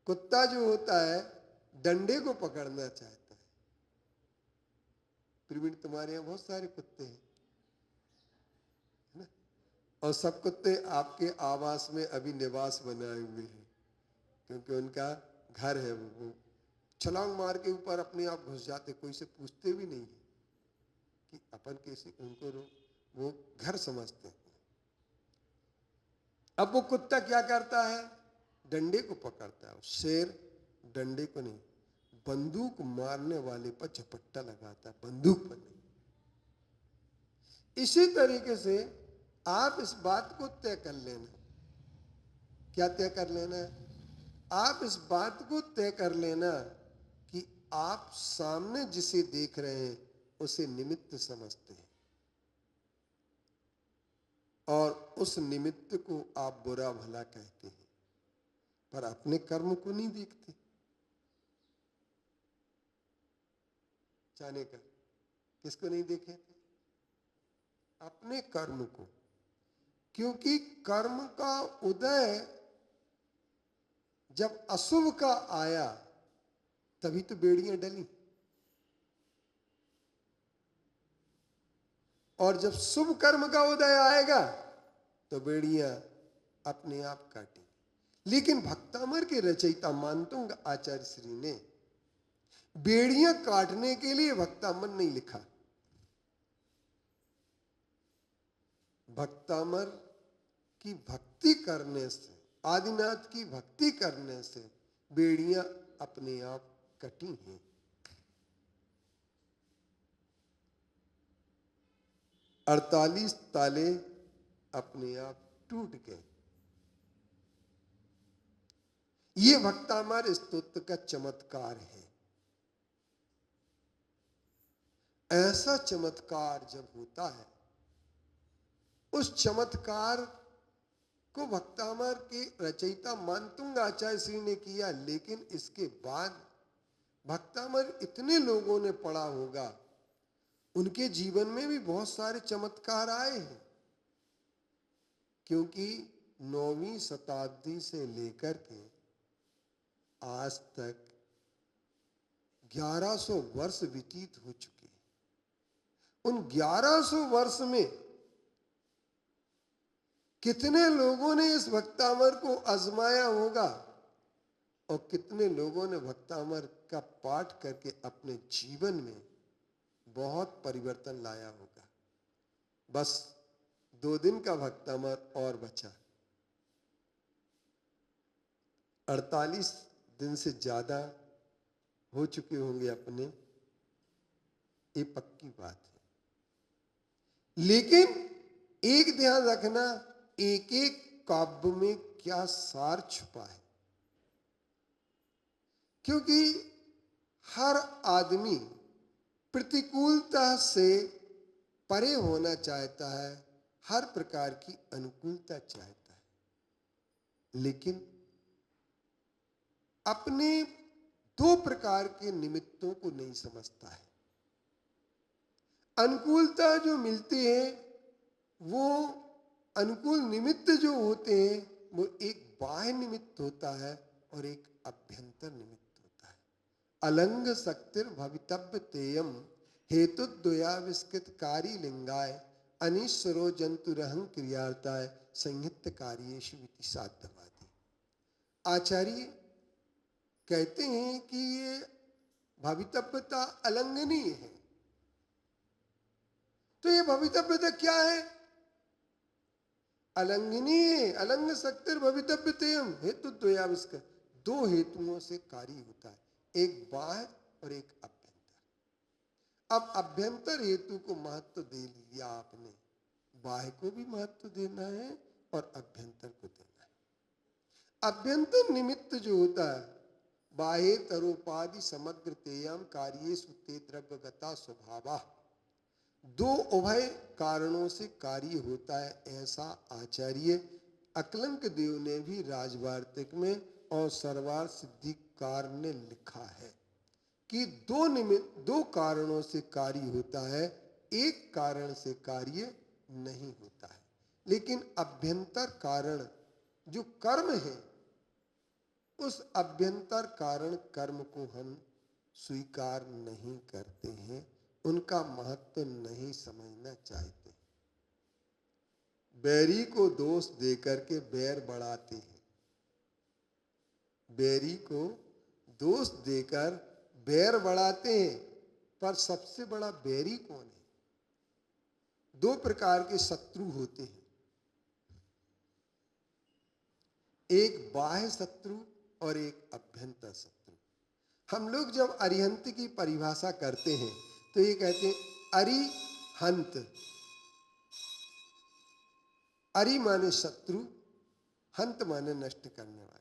कुत्ता जो होता है डंडे को पकड़ना चाहता है। प्रवीण, तुम्हारे यहां बहुत सारे कुत्ते हैं, है ना? और सब कुत्ते आपके आवास में अभी निवास बनाए हुए हैं, क्योंकि उनका घर है। वो छलांग मार के ऊपर अपने आप घुस जाते, कोई से पूछते भी नहीं है कि अपन कैसे उनको वो घर समझते हैं। अब वो कुत्ता क्या करता है? डंडे को पकड़ता है। शेर डंडे को नहीं, बंदूक मारने वाले पर झपट्टा लगाता है, बंदूक पर नहीं। इसी तरीके से आप इस बात को तय कर लेना। क्या तय कर लेना है? आप इस बात को तय कर लेना कि आप सामने जिसे देख रहे हैं उसे निमित्त समझते हैं, और उस निमित्त को आप बुरा भला कहते हैं, पर अपने कर्म को नहीं देखते। जाने का किसको नहीं देखे थे? अपने कर्म को। क्योंकि कर्म का उदय जब अशुभ का आया तभी तो बेड़ियां डली, और जब शुभ कर्म का उदय आएगा तो बेड़ियां अपने आप काटेंगी। लेकिन भक्तामर के रचयिता मानतुंग आचार्य श्री ने बेड़ियां काटने के लिए भक्तामर नहीं लिखा। भक्तामर की भक्ति करने से, आदिनाथ की भक्ति करने से बेड़ियां अपने आप कटी हैं। अड़तालीस ताले अपने आप टूट गए। ये भक्तामर स्तोत्र का चमत्कार है। ऐसा चमत्कार जब होता है, उस चमत्कार को भक्तामर के रचयिता मानतुंग आचार्य श्री ने किया, लेकिन इसके बाद भक्तामर इतने लोगों ने पढ़ा होगा, उनके जीवन में भी बहुत सारे चमत्कार आए हैं। क्योंकि 9वीं शताब्दी से लेकर के आज तक 1100 वर्ष व्यतीत हो चुके हैं। उन 1100 वर्ष में कितने लोगों ने इस भक्तामर को आजमाया होगा, और कितने लोगों ने भक्तामर का पाठ करके अपने जीवन में बहुत परिवर्तन लाया होगा। बस 2 दिन का भक्तामर और बचा, 48 दिन से ज्यादा हो चुके होंगे अपने, ये पक्की बात है। लेकिन एक ध्यान रखना, एक एक काव्य में क्या सार छुपा है। क्योंकि हर आदमी प्रतिकूलता से परे होना चाहता है, हर प्रकार की अनुकूलता चाहता है, लेकिन अपने 2 प्रकार के निमित्तों को नहीं समझता है। अनुकूलता जो मिलती है, वो अनुकूल निमित्त जो होते हैं, वो एक बाह्य निमित्त होता है और एक अभ्यंतर निमित्त होता है। अलंग शक्तिर भवितव्य तेयम हेतुद्वयाविष्कृतकारी लिंगाय अनीश्वरो जंतुरहं क्रियार्ताय संहित कार्येषु इति साध्यवादी। आचार्य कहते हैं कि ये भवितव्यता अलंघनीय है। तो ये भवितव्यता क्या है? अलंघनीय, अलंग शक्तिर भवितव्यतेयम हेतुद्वयाविष्कृत। 2 हेतुओं से कार्य होता है, एक बाह्य और एक अभ्यंतर। अब अभ्यंतर हेतु को महत्व दे लिया आपने, बाह्य को भी महत्व देना है और अभ्यंतर को देना है। अभ्यंतर निमित्त जो होता है, बाह्य तरोपाधि समग्र तेयम कार्येषु ते द्रव्यगता स्वभावा। 2 उभय कारणों से कार्य होता है, ऐसा आचार्य अकलंक देव ने भी राजवार्तिक में और सर्वार सिद्धिकार ने लिखा है कि 2 कारणों से कार्य होता है, एक कारण से कार्य नहीं होता है, लेकिन अभ्यंतर कारण जो कर्म है, उस अभ्यंतर कारण कर्म को हम स्वीकार नहीं करते हैं, उनका महत्व नहीं समझना चाहते। बैरी को दोष देकर के बैर बढ़ाते हैं, बैरी को दोष देकर बैर बढ़ाते हैं, पर सबसे बड़ा बैरी कौन है? दो प्रकार के शत्रु होते हैं, एक बाह्य शत्रु और एक अभ्यंतर शत्रु। हम लोग जब अरिहंत की परिभाषा करते हैं तो ये कहते हैं अरिहंत। अरि माने शत्रु, हंत माने नष्ट करने वाले।